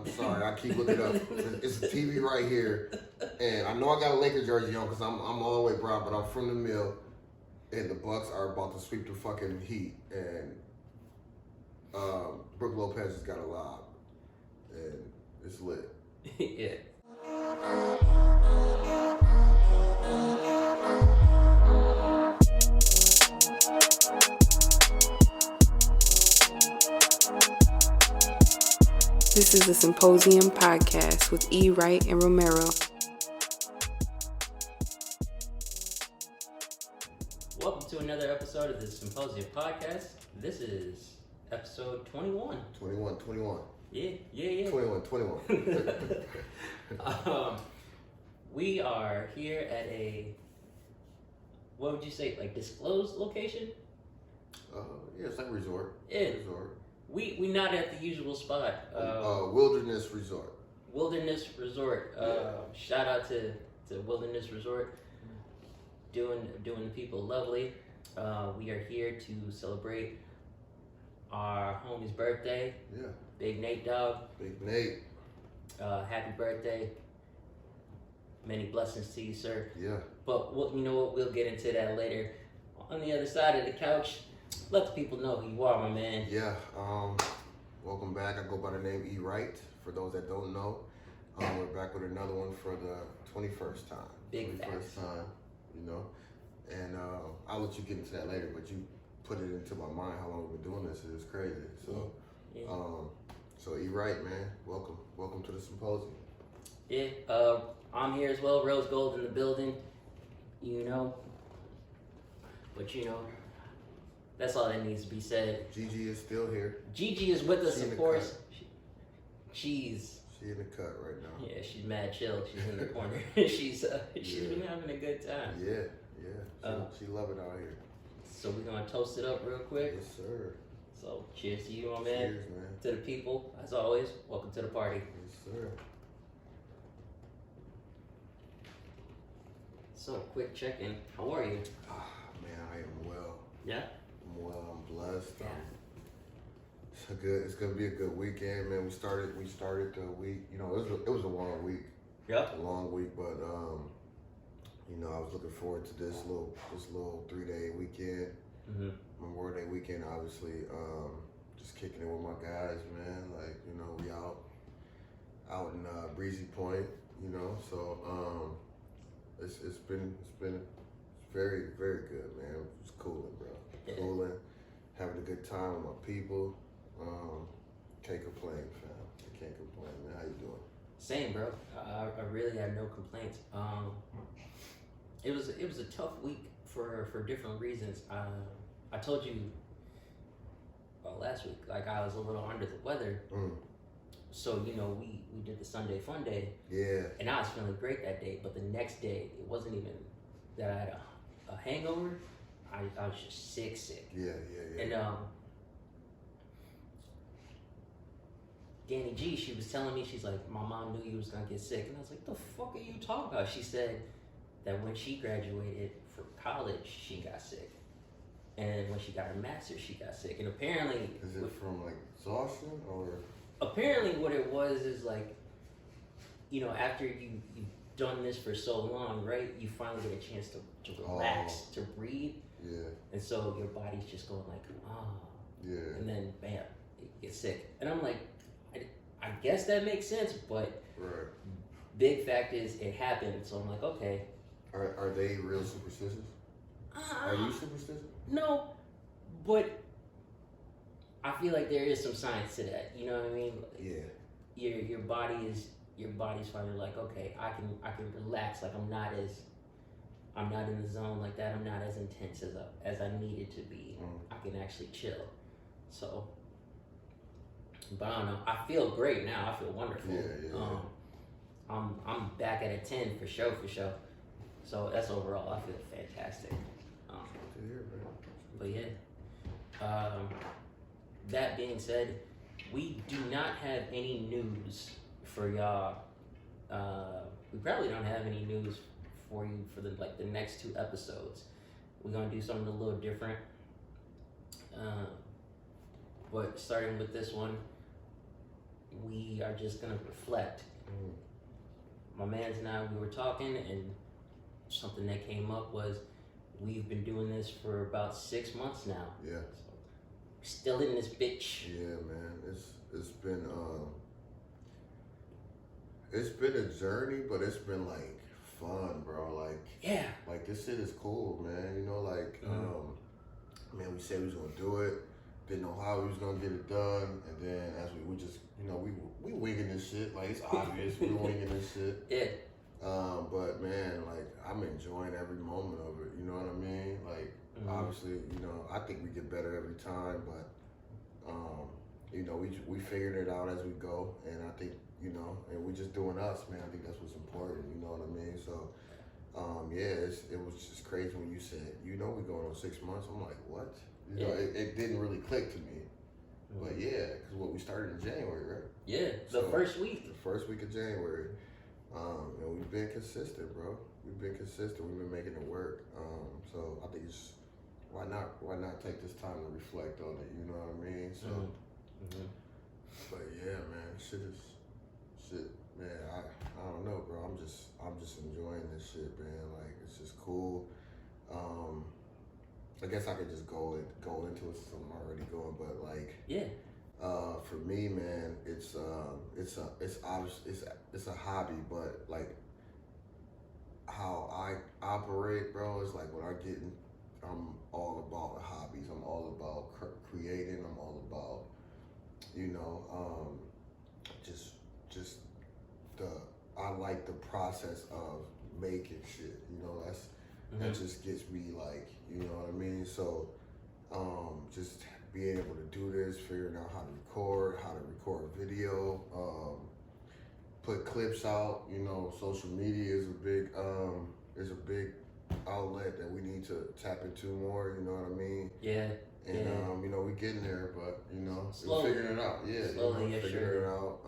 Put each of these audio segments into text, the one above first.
sorry. I keep looking up. It's a TV right here, and I know I got a Lakers jersey on because I'm all the way brown, but I'm from the mill, and the Bucks are about to sweep the fucking Heat, and Brook Lopez has got a lob, and it's lit. Yeah. This is the Symposium podcast with Wright and Romero. Welcome to another episode of the Symposium podcast. This is episode 21. 21. Yeah. 21. We are here at a, what would you say, like disclosed location? Yeah, it's like a resort. Yeah. Resort. We not at the usual spot. Wilderness Resort. Wilderness Resort. Shout out to Wilderness Resort. Doing the people lovely. We are here to celebrate our homie's birthday. Yeah. Big Nate dog. Big Nate. Happy birthday. Many blessings to you, sir. Yeah. But you know what? We'll get into that later. On the other side of the couch, let the people know who you are, my man. Yeah. Welcome back. I go by the name Wright. For those that don't know, we're back with another one for the 21st time. Big 21st time, you know. And I'll let you get into that later, but you put it into my mind how long we've been doing this. It's crazy. So, yeah. So Wright, man, welcome to the Symposium. Yeah. I'm here as well. Rose Gold in the building. You know. But you know, that's all that needs to be said. Gigi is still here. Gigi is with us, of course. She's in the cut right now. Yeah, she's mad chill. She's in the corner. she's been having a good time. Yeah. She love it out here. So we're gonna toast it up real quick. Yes, sir. So cheers to you, my man. Cheers, man. To the people, as always, welcome to the party. Yes, sir. So quick check-in. How are you? Man, I am well. Yeah. I'm well. I'm blessed. Yeah. It's gonna be a good weekend, man. We started the week. You know, it was a long week. Yep. A long week, but you know, I was looking forward to this little 3-day weekend. Mm-hmm. Memorial Day weekend, obviously. Just kicking it with my guys, man. Like, you know, we out in Breezy Point. You know, so it's been very, very good, man. It's cooling, bro. Yeah. Cooling, having a good time with my people. Can't complain, fam. I can't complain, man. How you doing? Same, bro. I really have no complaints. It was a tough week for different reasons. I told you last week, like I was a little under the weather. So, you know, we did the Sunday Fun Day. Yeah. And I was feeling great that day, but the next day, it wasn't even that I had a hangover. I was just sick. Yeah. And Danny G, she was telling me, she's like, my mom knew you was gonna get sick. And I was like, the fuck are you talking about? She said that when she graduated from college, she got sick. And when she got her master's, she got sick. And apparently... Is it from like exhaustion or... Apparently what it was is like, you know, after you've done this for so long, right? You finally get a chance to relax, to breathe. Yeah. And so your body's just going like, Yeah. And then bam, it gets sick. And I'm like, I guess that makes sense, but right. Big fact is it happened. So I'm like, okay. Are they real superstitious? Are you superstitious? No, but I feel like there is some science to that. You know what I mean? Yeah. Your body's finally like, okay, I can relax. Like I'm not in the zone like that. I'm not as intense as I needed to be. I can actually chill. So, but I don't know. I feel great now. I feel wonderful. Yeah. I'm back at a 10 for sure. So that's overall. I feel fantastic. But yeah. That being said, we do not have any news for y'all. We probably don't have any news for you for the next 2 episodes. We're gonna do something a little different. But starting with this one, we are just gonna reflect. My mans and I, we were talking, and something that came up was we've been doing this for about 6 months now. Yeah. So, still in this bitch. Yeah, man. It's been a journey, but it's been like fun, bro. Like, yeah, like this shit is cool, man. You know, like man, we said we was gonna do it. Didn't know how we was gonna get it done, and then as we just, you know, we winging this shit. Like, it's obvious we winging this shit. yeah. But man, like, I'm enjoying every moment of it. You know what I mean? Like, obviously, you know, I think we get better every time, but you know, we figured it out as we go, and I think, you know, and we just doing us, man. I think that's what's important. You know what I mean? So, yeah, it was just crazy when you said, you know, we going on 6 months. I'm like, what? You know, it didn't really click to me. But yeah, because what we started in January, right? Yeah, the first week. The first week of January. And we've been consistent, bro. We've been consistent. We've been making it work. So I think it's, why not take this time to reflect on it? You know what I mean? So, but yeah, man, shit, man. I don't know, bro. I'm just enjoying this shit, man. Like, it's just cool. I guess I could just go into it since I'm already going, but like, yeah. For me, man, it's a hobby, but like how I operate, bro, is like when I'm all about the hobbies. I'm all about creating. I'm all about, you know, I like the process of making shit. You know, that just gets me, like, you know what I mean? So, just being able to do this, figuring out how to record video, put clips out. You know, social media is a big outlet that we need to tap into more. You know what I mean? Yeah. And you know, we getting there, but you know, slowly. we're figuring it out. Yeah, slowly, you know, figuring sure. it out.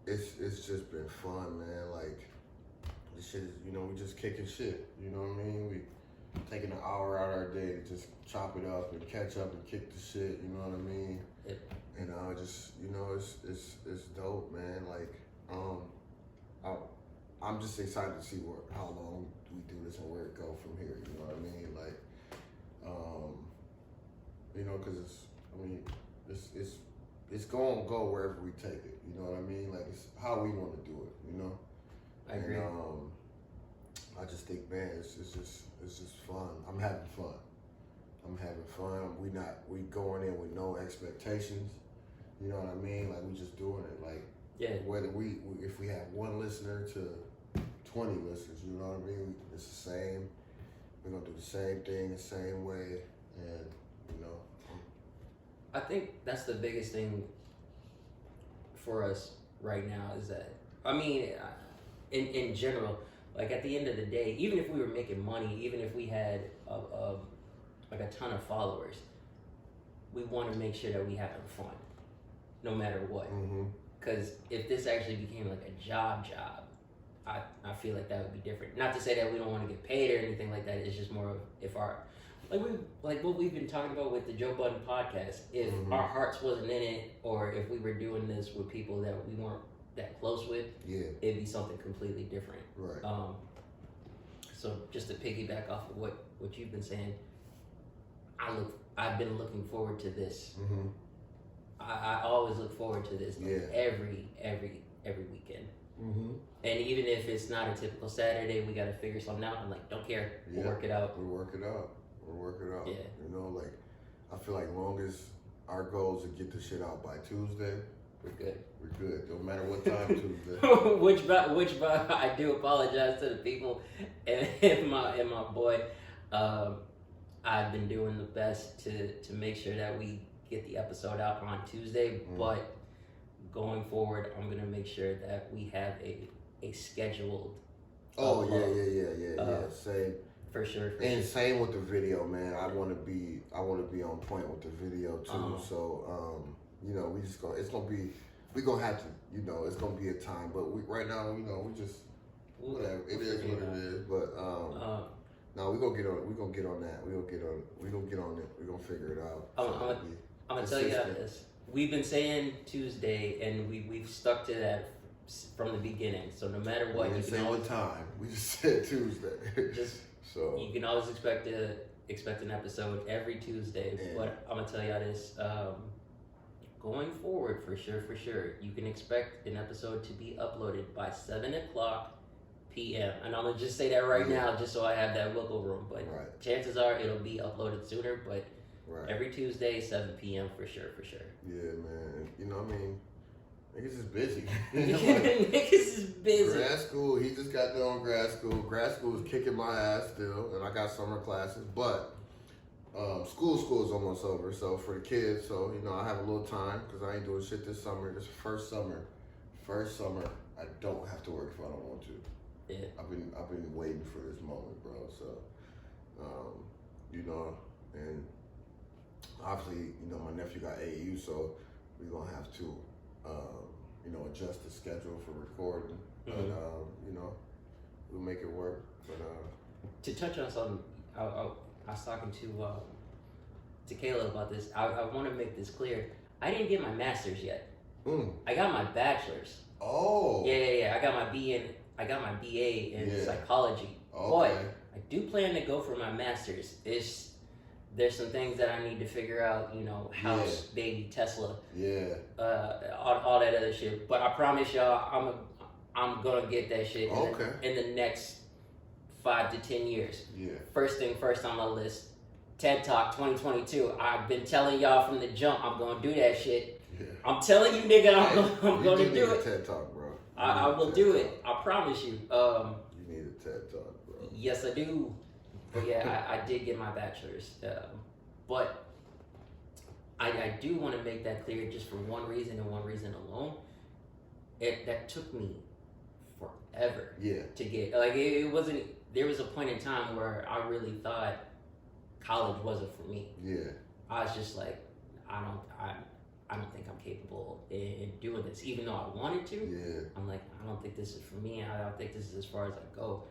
It's just been fun, man. Like, this shit is, you know, we just kicking shit. You know what I mean? We taking an hour out of our day to just chop it up and catch up and kick the shit. You know what I mean? Yep. And just, you know, it's dope, man. Like, I'm just excited to see how long we do this and where it go from here. You know what I mean? Like, you know, because it's going to go wherever we take it. You know what I mean? Like, it's how we want to do it. You know? I agree. And I just think, man, it's just fun. I'm having fun. We going in with no expectations. You know what I mean? Like, we just doing it. Like, yeah. Whether if we have one listener to 20 listeners, you know what I mean? It's the same. We're gonna do the same thing the same way, and you know. I think that's the biggest thing for us right now is that, I mean, in general, like, at the end of the day, even if we were making money, even if we had like a ton of followers, we want to make sure that we having fun, no matter what. Because if this actually became like a job, I feel like that would be different. Not to say that we don't want to get paid or anything like that. It's just more of, if our, like what we've been talking about with the Joe Budden podcast, if our hearts wasn't in it, or if we were doing this with people that we weren't that close with, it'd be something completely different. Right. So just to piggyback off of what you've been saying, I've been looking forward to this. I always look forward to this, like, every weekend. And even if it's not a typical Saturday, we gotta figure something out. I'm like, don't care. We'll work it out. We'll work it out. Yeah. You know, like, I feel like long as our goal is to get the shit out by Tuesday, we're good. We're good. No matter what time Tuesday. which I do apologize to the people and my boy. I've been doing the best to make sure that we get the episode out on Tuesday, but going forward, I'm gonna make sure that we have a scheduled. Yeah. Same. For sure. And same with the video, man. I want to be on point with the video too. So, you know, we gonna have to, you know, it's gonna be a time. But right now, you know, we just whatever. It is what it is. But no, we gonna get on that. We gonna get on it. We gonna figure it out. I'm gonna tell you how this. we've been saying Tuesday, and we've stuck to that from the beginning. So no matter what, we you didn't can say always what time. We just said Tuesday. just So you can always expect an episode every Tuesday. Yeah. But I'm gonna tell y'all this. Going forward, for sure, you can expect an episode to be uploaded by 7:00 p.m. And I'm gonna just say that right now, just so I have that wiggle room. But Right. chances are it'll be uploaded sooner. But right. every Tuesday, 7 p.m. for sure. Yeah, man. You know, I mean, niggas is busy. Niggas is busy. Grad school, he just got done grad school. Grad school is kicking my ass still, and I got summer classes. But school is almost over. So for the kids, so you know, I have a little time because I ain't doing shit this summer. This first summer, I don't have to work if I don't want to. Yeah. I've been waiting for this moment, bro. So, you know, and obviously, you know, my nephew got AAU, so we're gonna have to, you know, adjust the schedule for recording. But you know, we'll make it work. But to touch on something, I was talking to Kayla about this. I want to make this clear. I didn't get my master's yet. I got my bachelor's. Oh. Yeah. I got my BA in psychology. Okay. But I do plan to go for my master's. There's some things that I need to figure out, you know, house, baby, Tesla, all that other shit. But I promise y'all, I'm gonna get that shit in the next 5 to 10 years. Yeah. First thing first on my list, TED Talk 2022. I've been telling y'all from the jump, I'm gonna do that shit. Yeah. I'm telling you, nigga, I'm gonna do do it. TED Talk, bro. I will do it. I promise you. You need a TED Talk, bro. Yes, I do. But yeah, I did get my bachelor's. But I do want to make that clear just for one reason and one reason alone. That took me forever to get. Like, it wasn't, there was a point in time where I really thought college wasn't for me. Yeah. I was just like, I don't think I'm capable in doing this. Even though I wanted to, I'm like, I don't think this is for me. I don't think this is as far as I go.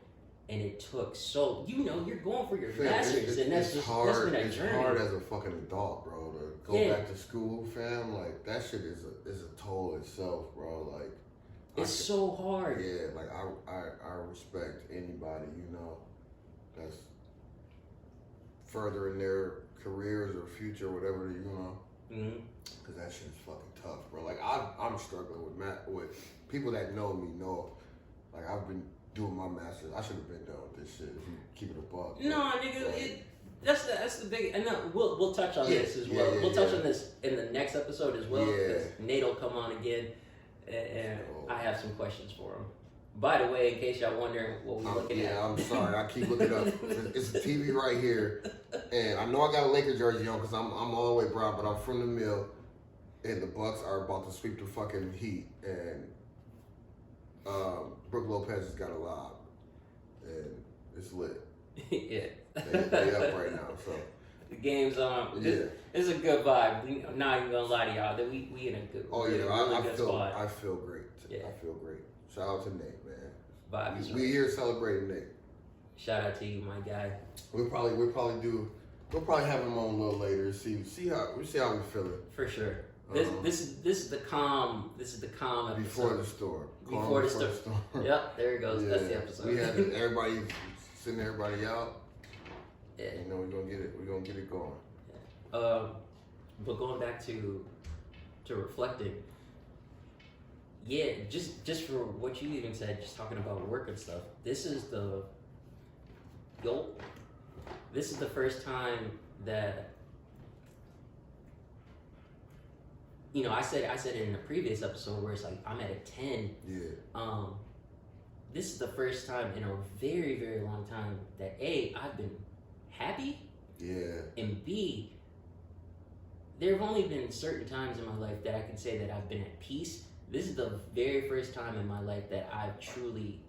And it took so, you know, you're going for your master's, and that's hard. That's been a it's journey. hard as a fucking adult, bro, to go back to school, fam. Like, that shit is a toll itself, bro. Like, it's so hard. Yeah, like I respect anybody, you know, that's furthering their careers or future, whatever, you know. Because that shit is fucking tough, bro. Like, I'm struggling with people that know me know. Like, I've been doing my master's. I should have been done with this shit if you keep it a buck. No, nigga, that's the big, and we'll touch on this as well. We'll touch on this in the next episode as well, because Nate will come on again, and I have some questions for him. By the way, in case y'all wondering what we're looking at. Yeah, I'm sorry. I keep looking up. It's a TV right here, and I know I got a Laker jersey on because I'm all the way brown, but I'm from the mill, and the Bucks are about to sweep the fucking Heat, and Brook Lopez has got a lob, and it's lit. Yeah. They up right now, so. The game's on. This is a good vibe. Not even gonna lie to y'all. That we in a good. I feel great. Yeah. I feel great. Shout out to Nate, man. Vibes. We here celebrating Nate. Shout out to you, my guy. We'll probably have him on a little later. See how we feeling. For sure. This is the calm episode. Before the storm. Before the storm. Yep, there it goes. Yeah. That's the episode. We had everybody sending everybody out. Yeah. You know, we're gonna get it going. Yeah. But going back to reflecting. Yeah, just for what you even said, just talking about work and stuff. This is the first time that, you know, I said in the previous episode where it's like I'm at a 10. Yeah. This is the first time in a very, very long time that A, I've been happy. Yeah. And B, there have only been certain times in my life that I can say that I've been at peace. This is the very first time in my life that I've truly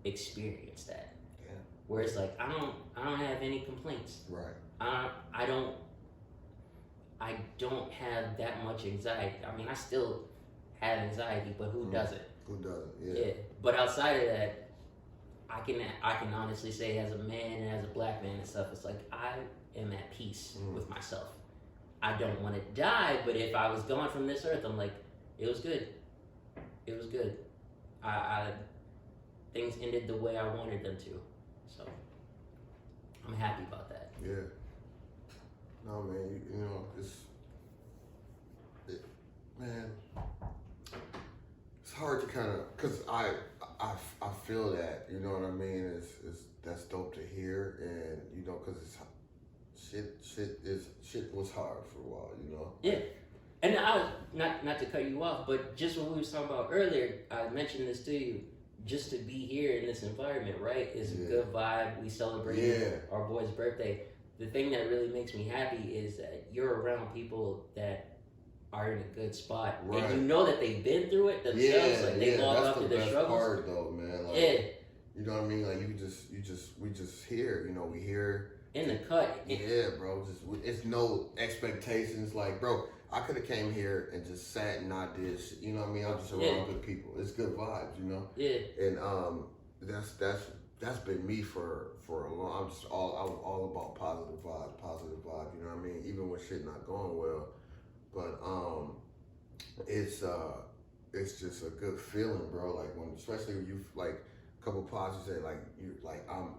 experienced that. Yeah. Where it's like I don't have any complaints. Right. I don't have that much anxiety. I mean, I still have anxiety, but who doesn't? Who doesn't? Yeah. But outside of that, I can honestly say, as a man and as a black man and stuff, it's like I am at peace with myself. I don't want to die, but if I was gone from this earth, I'm like, it was good. It was good. I things ended the way I wanted them to. So I'm happy about that. Yeah. No, man, you know, man, it's hard to kind of, cause I feel that, you know what I mean? It's that's dope to hear, and you know, cause it's shit was hard for a while, you know. Yeah. And I was not to cut you off, but just what we was talking about earlier, I mentioned this to you. Just to be here in this environment, right, is a good vibe. We celebrated our boy's birthday. The thing that really makes me happy is that you're around people that are in a good spot, right. And you know that they've been through it themselves. Like they walk up through their struggles. Part, though, man. Like, you know what I mean? Like we just here. You know, we here in the cut. Yeah, bro. It's no expectations. Like, bro, I could have came here and just sat and not did shit. You know what I mean? I'm just around good people. It's good vibes, you know? Yeah. And that's been me for a long. I was all about positive vibe. You know what I mean? Even when shit not going well, but it's just a good feeling, bro. Like especially when you like a couple pauses say like you like I'm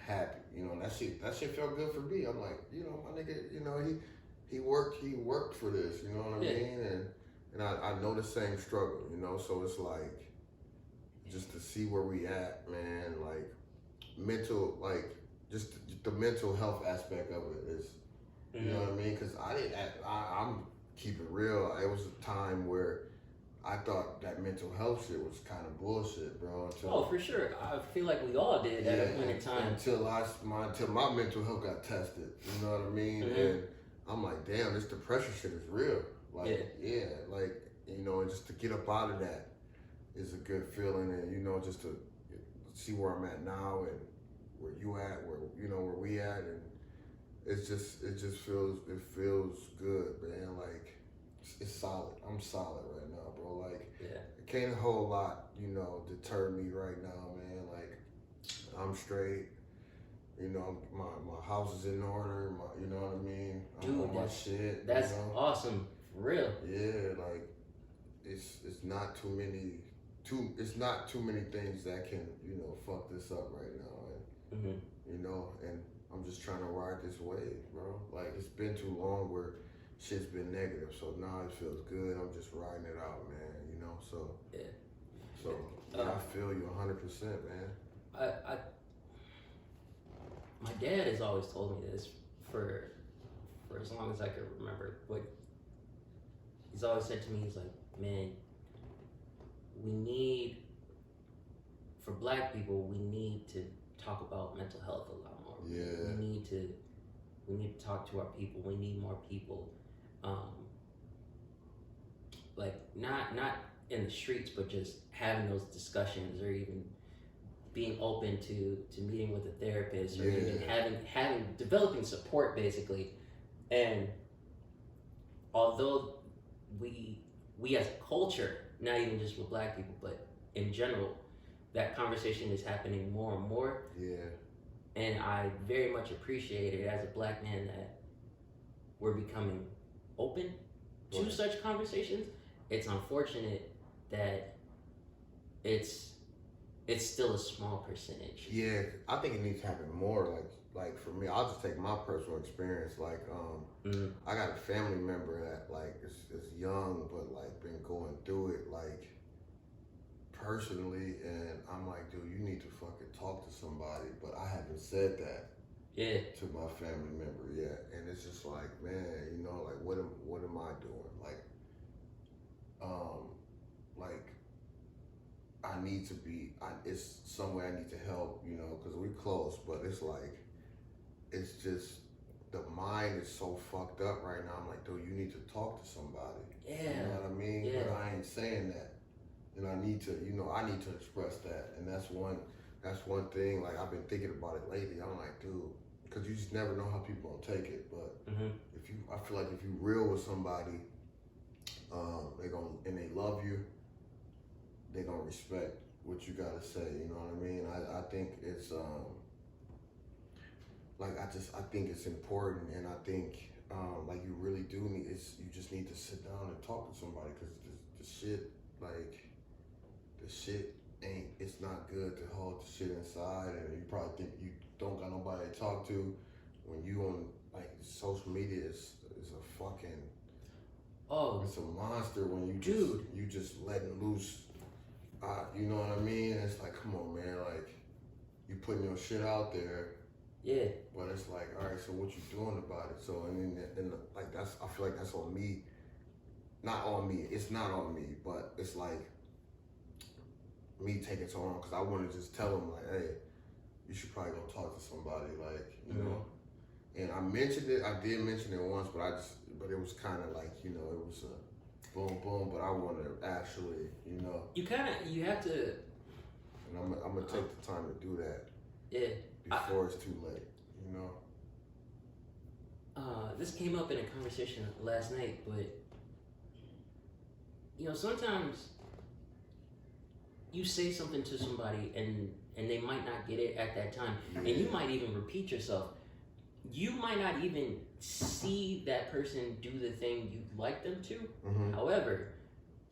happy. You know, and that shit felt good for me. I'm like, you know, my nigga, you know He worked for this, you know what I mean? And I know the same struggle, you know, so it's like, just to see where we at, man, like, mental, like, just the mental health aspect of it is, you know what I mean? Because I'm keep it real, it was a time where I thought that mental health shit was kind of bullshit, bro. For sure. I feel like we all did at a point in time. Until my mental health got tested, you know what I mean? And I'm like, damn, this depression shit is real. Like, like, you know, and just to get up out of that is a good feeling, and you know, just to see where I'm at now and where you at, where you know where we at, and it just feels good, man. Like it's solid. I'm solid right now, bro. Like, it can't a whole lot, you know, deter me right now, man. Like, I'm straight. You know, my house is in order. You know what I mean? I'm on my shit. That's awesome, for real. Yeah, like it's not too many things that can, you know, fuck this up right now. And you know, and I'm just trying to ride this wave, bro. Like it's been too long where shit's been negative, so now it feels good. I'm just riding it out, man. You know, so I feel you 100%, man. My dad has always told me this for as long as I can remember, but he's always said to me, he's like, man, for black people, we need to talk about mental health a lot more. Yeah. We need to talk to our people. We need more people, like not in the streets, but just having those discussions, or even being open to meeting with a therapist, or even developing support, basically. And although we as a culture, not even just with black people, but in general, that conversation is happening more and more. Yeah. And I very much appreciate it as a black man that we're becoming open to such conversations. It's unfortunate that it's still a small percentage. Yeah, I think it needs to happen more. Like for me, I'll just take my personal experience. Like, I got a family member that like is young, but like been going through it like personally, and I'm like, dude, you need to fucking talk to somebody. But I haven't said that to my family member yet, and it's just like, man, you know, like what am I doing? Like I need to be. It's some way I need to help, you know, because we're close, but it's like, it's just the mind is so fucked up right now. I'm like, dude, you need to talk to somebody. Yeah. You know what I mean? Yeah. But I ain't saying that. And I need to express that. And that's one thing, like, I've been thinking about it lately. I'm like, dude, because you just never know how people gonna take it. But I feel like if you real with somebody, they love you, they gonna respect what you gotta say. You know what I mean? I think it's, I think it's important, and I think like you really do need. You just need to sit down and talk to somebody because the shit like the shit ain't. It's not good to hold the shit inside, and you probably think you don't got nobody to talk to when you on like social media is a fucking. Oh, it's a monster when you dude. You just letting loose. You know what I mean? It's like, come on, man. Like, you putting your shit out there. Yeah. But it's like, all right. So what you doing about it? So and then like that's. I feel like that's on me. Not on me. It's not on me. But it's like me taking so long because I want to just tell them like, hey, you should probably go talk to somebody. Like, you know. And I mentioned it. I did mention it once, but it was kind of like, you know, it was a. Boom, boom, but I want to actually, you know. You have to. And I'm going to take the time to do that. Yeah. Before it's too late, you know. This came up in a conversation last night, but, you know, sometimes you say something to somebody and they might not get it at that time. Yeah. And you might even repeat yourself. You might not even see that person do the thing you'd like them to. Mm-hmm. However,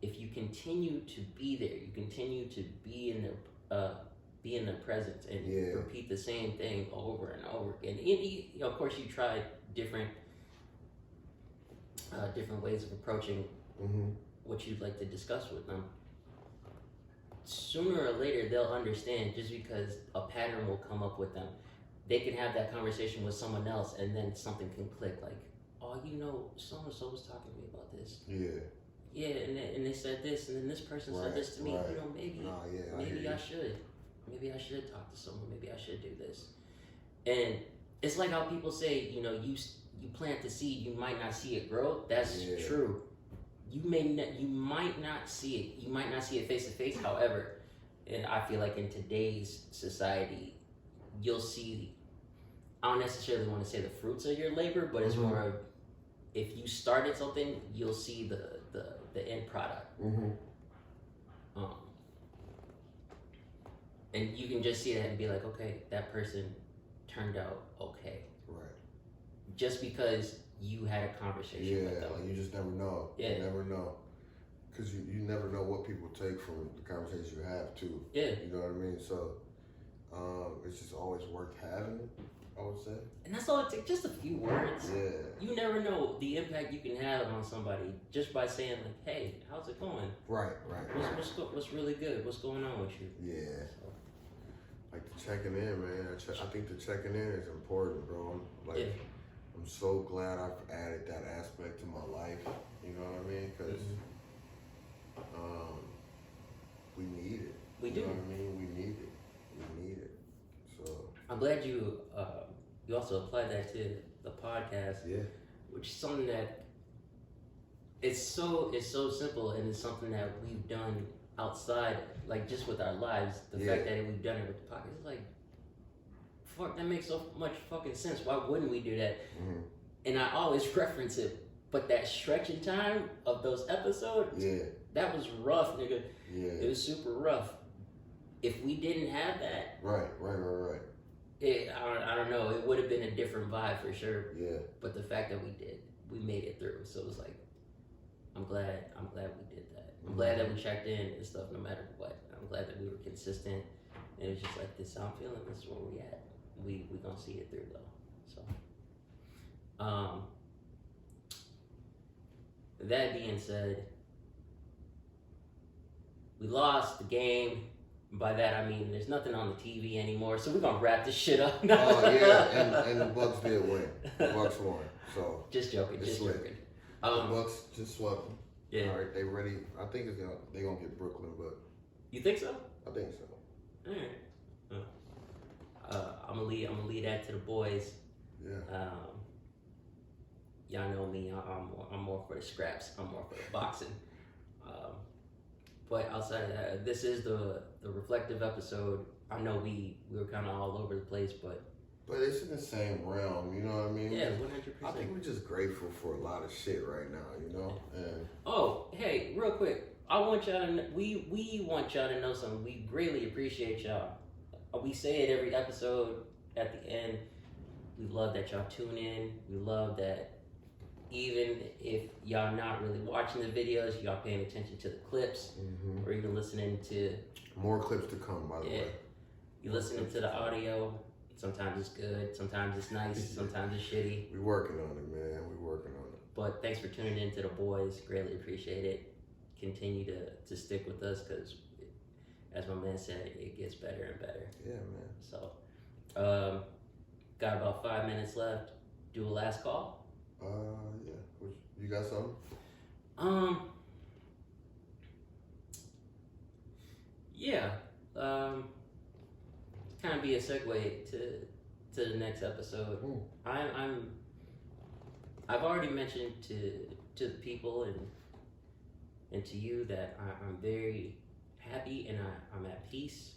if you continue to be there, you continue to be in their presence and repeat the same thing over and over again. And of course, you try different ways of approaching what you'd like to discuss with them. Sooner or later, they'll understand just because a pattern will come up with them. They can have that conversation with someone else and then something can click like, oh, you know, so-and-so was talking to me about this. Yeah. Yeah, and they said this, and then this person said this to me. Right. You know, maybe I should. Maybe I should talk to someone. Maybe I should do this. And it's like how people say, you know, you plant the seed, you might not see it grow. That's true. You might not see it. You might not see it face to face. However, and I feel like in today's society, you'll see. I don't necessarily want to say the fruits of your labor, but it's more of if you started something, you'll see the end product. And you can just see that and be like, okay, that person turned out okay. Right. Just because you had a conversation with them. Like you just never know. Yeah. You never know. Because you never know what people take from the conversation you have, too. Yeah. You know what I mean? So, it's just always worth having, I would say. And that's all it takes, just a few words. Yeah. You never know the impact you can have on somebody just by saying, like, hey, how's it going? Right. What's really good? What's going on with you? Yeah. So. Like the checking in, man. I think the checking in is important, bro. I'm so glad I've added that aspect to my life. You know what I mean? Because we need it. We do. You know what I mean? We need it. So I'm glad you also applied that to the podcast. Yeah. Which is something that it's so simple, and it's something that we've done outside, like just with our lives. The fact that we've done it with the podcast, it's like, fuck, that makes so much fucking sense. Why wouldn't we do that? And I always reference it, but that stretch in time of those episodes, that was rough, nigga. Yeah. It was super rough. If we didn't have that, right. I don't know. It would have been a different vibe for sure. Yeah. But the fact that we made it through. So it was like, I'm glad we did that. I'm glad that we checked in and stuff, no matter what. I'm glad that we were consistent. And it was just like, this is how I'm feeling. This is where we at. We gonna see it through though. So, that being said, we lost the game. By that I mean there's nothing on the TV anymore, so we're gonna wrap this shit up. Oh yeah, and the Bucks did win. The Bucks won. So just joking. The Bucks just swept them. Yeah. All right, they ready. I think they're gonna get Brooklyn, but you think so? I think so. All right. I'm gonna lead that to the boys. Yeah. Y'all know me. I'm more for the scraps. I'm more for the boxing. But outside of that, this is the reflective episode. I know we were kind of all over the place, but it's in the same realm. You know what I mean? Yeah, 100%. I think we're just grateful for a lot of shit right now. You know. And hey, real quick, I want y'all to we want y'all to know something. We greatly appreciate y'all. We say it every episode at the end. We love that y'all tune in. We love that even if y'all not really watching the videos, y'all paying attention to the clips, or even listening to more clips to come. By the way, you listening to the audio. Sometimes it's good, sometimes it's nice, sometimes it's shitty. We working on it, man. We working on it. But thanks for tuning in to the boys. Greatly appreciate it. Continue to stick with us because, as my man said, it gets better and better. Yeah, man. So, got about 5 minutes left. Do a last call. Yeah. You got something? Yeah. Kind of be a segue to the next episode. I've already mentioned to the people and to you that I'm very happy and I'm at peace.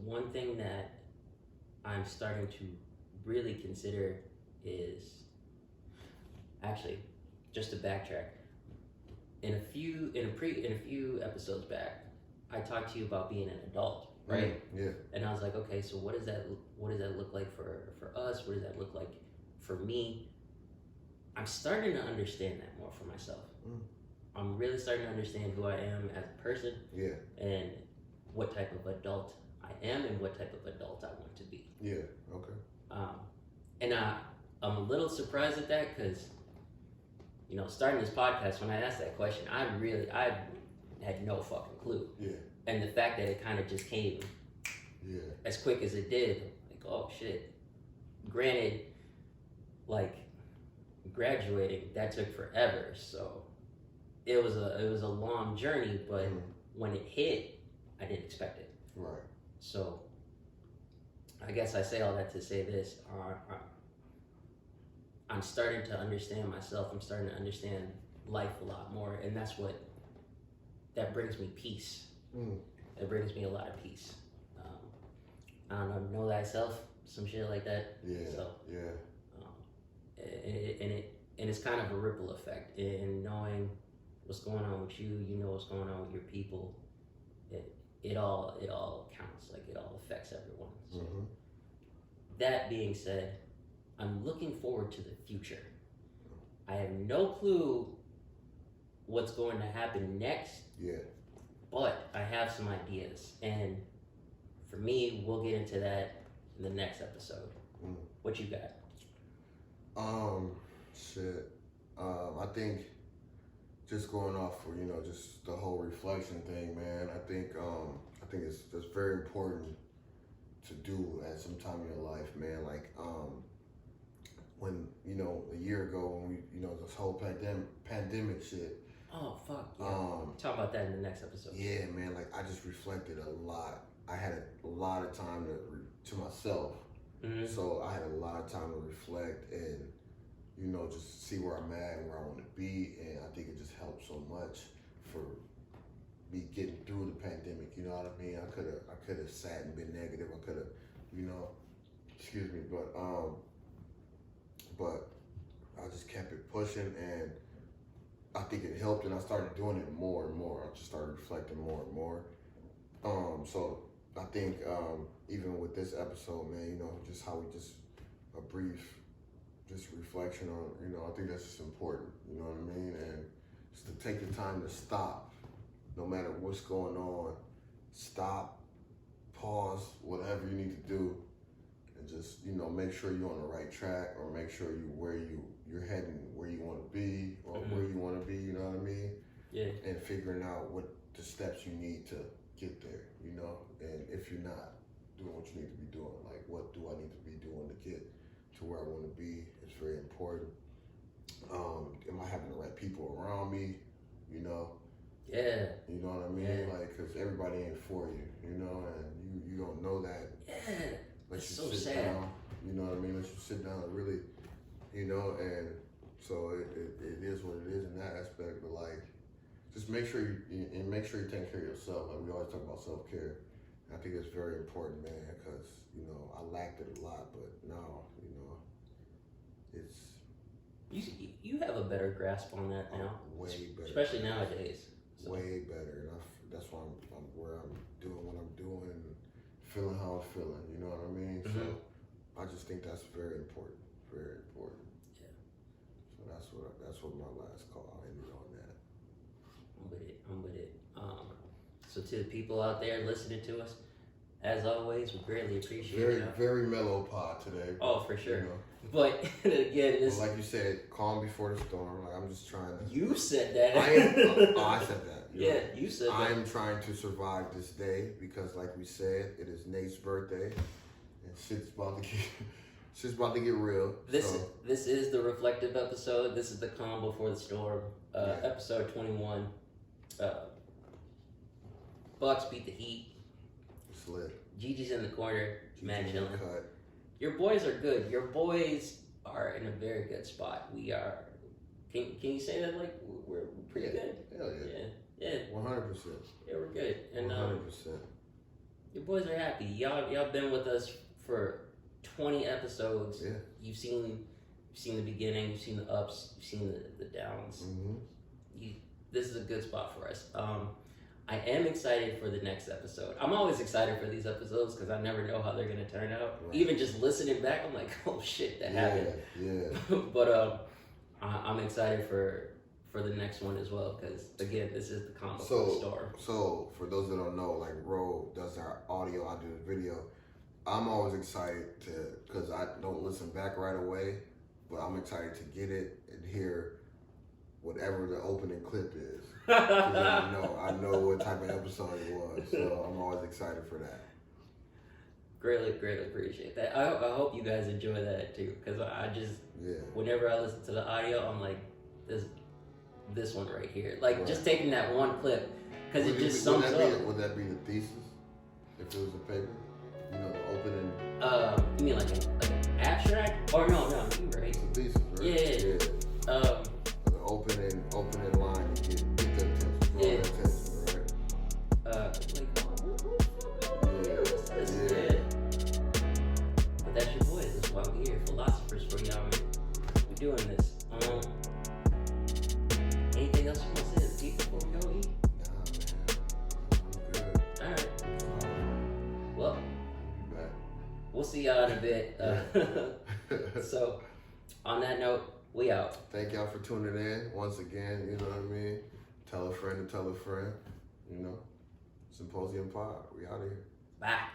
One thing that I'm starting to really consider is actually just to backtrack. In a few episodes back, I talked to you about being an adult, right? Yeah. And I was like, okay, so what does that look like for us? What does that look like for me? I'm starting to understand that more for myself. I'm really starting to understand who I am as a person. Yeah. And what type of adult I am and what type of adult I want to be. Yeah. Okay. And I'm a little surprised at that because, you know, starting this podcast, when I asked that question, I had no fucking clue. Yeah. And the fact that it kind of just came as quick as it did, like, oh shit. Granted, like, graduating, that took forever, so it was a long journey, but when it hit, I didn't expect it. Right. So, I guess I say all that to say this, I'm starting to understand myself, I'm starting to understand life a lot more, and that brings me peace. It brings me a lot of peace. I don't know thyself, some shit like that. Yeah. So, yeah. And it's kind of a ripple effect in knowing what's going on with you. You know what's going on with your people. It all counts. Like it all affects everyone. So, that being said, I'm looking forward to the future. I have no clue what's going to happen next. Yeah. But I have some ideas, and for me, we'll get into that in the next episode. What you got? Shit. I think just going off for, you know, just the whole reflection thing, man. I think it's very important to do at some time in your life, man. Like when, you know, a year ago when we, you know, this whole pandemic shit. Oh fuck yeah. Talk about that in the next episode. Yeah, man. Like I just reflected a lot. I had a lot of time to myself. So I had a lot of time to reflect and, you know, just see where I'm at and where I want to be. And I think it just helped so much for me getting through the pandemic. You know what I mean? I could have sat and been negative. I could have, you know, excuse me, but I just kept it pushing, and I think it helped. And I started doing it more and more. I just started reflecting more and more. So I think even with this episode, man, you know, just how we just a brief just reflection on, you know, I think that's just important, you know what I mean? And just to take the time to stop, no matter what's going on, stop, pause, whatever you need to do, and just, you know, make sure you're on the right track, or make sure you're heading where you want to be, or where you want to be, you know what I mean? Yeah. And figuring out what the steps you need to get there, you know? And if you're not doing what you need to be doing, like what do I need to be doing to get to where I want to be? It's very important. Am I having the right people around me? You know? Yeah. You know what I mean? Yeah. Like, cause everybody ain't for you, you know, and you don't know that. Yeah. Let It's you so sit sad. down. You know what I mean? Let you sit down and really, you know, and so it is what it is in that aspect. But like, just make sure you're taking care of yourself. Like we always talk about self-care. I think it's very important, man, because, you know, I lacked it a lot, but now, you know, it's You have a better grasp on that now. way better. Especially nowadays. So. Way better, and that's why I'm where I'm doing what I'm doing, and feeling how I'm feeling. You know what I mean? So I just think that's very important. Very important. Yeah. So that's what my last call. I ended on that. I'm with it. So to the people out there listening to us, as always, we greatly appreciate it. Very mellow pod today. Oh, for sure. You know. But again, this like you said, calm before the storm. Like I'm just trying to. You said that. I said that. Yeah, you said that. I'm trying to survive this day because, like we said, it is Nate's birthday, and shit's about to get real. This is the reflective episode. This is the calm before the storm. Episode 21. Bucks beat the Heat. It's lit. Gigi's in the corner. Man chilling. Cut. Your boys are good. Your boys are in a very good spot. We are. Can you say that like we're pretty good? Hell yeah. Yeah. 100%. Yeah, we're good. And 100%. Your boys are happy. Y'all been with us for 20 episodes. Yeah. You've seen the beginning. You've seen the ups. You've seen the downs. Mm-hmm. This is a good spot for us. I am excited for the next episode. I'm always excited for these episodes because I never know how they're gonna turn out. Right. Even just listening back, I'm like, oh shit, that happened. Yeah. But I'm excited for the next one as well because again, this is the combo storm. So for those that don't know, like Ro does our audio, I do the video. I'm always excited because I don't listen back right away, but I'm excited to get it and hear whatever the opening clip is. I know what type of episode it was, so I'm always excited for that. Greatly appreciate that. I hope you guys enjoy that too, because I just whenever I listen to the audio, I'm like this one right here, like just taking that one clip because it just sums up. Would that be the thesis if it was a paper? You know, the opening. You mean like an abstract? Or no, you're right. It's a thesis, right? Yeah. The opening line to get the attention, draw the attention, right? What's this? Yeah. But that's your boys. That's why we're here. Philosophers for y'all, man. We're doing this. Anything else you want to say to the people before we go eat? Nah, man. I'm good. Alright. Well, we'll see y'all in a bit. So, on that note, we out. Thank y'all for tuning in once again. You know what I mean? Tell a friend to tell a friend. You know, Symposium Pod. We out of here. Bye.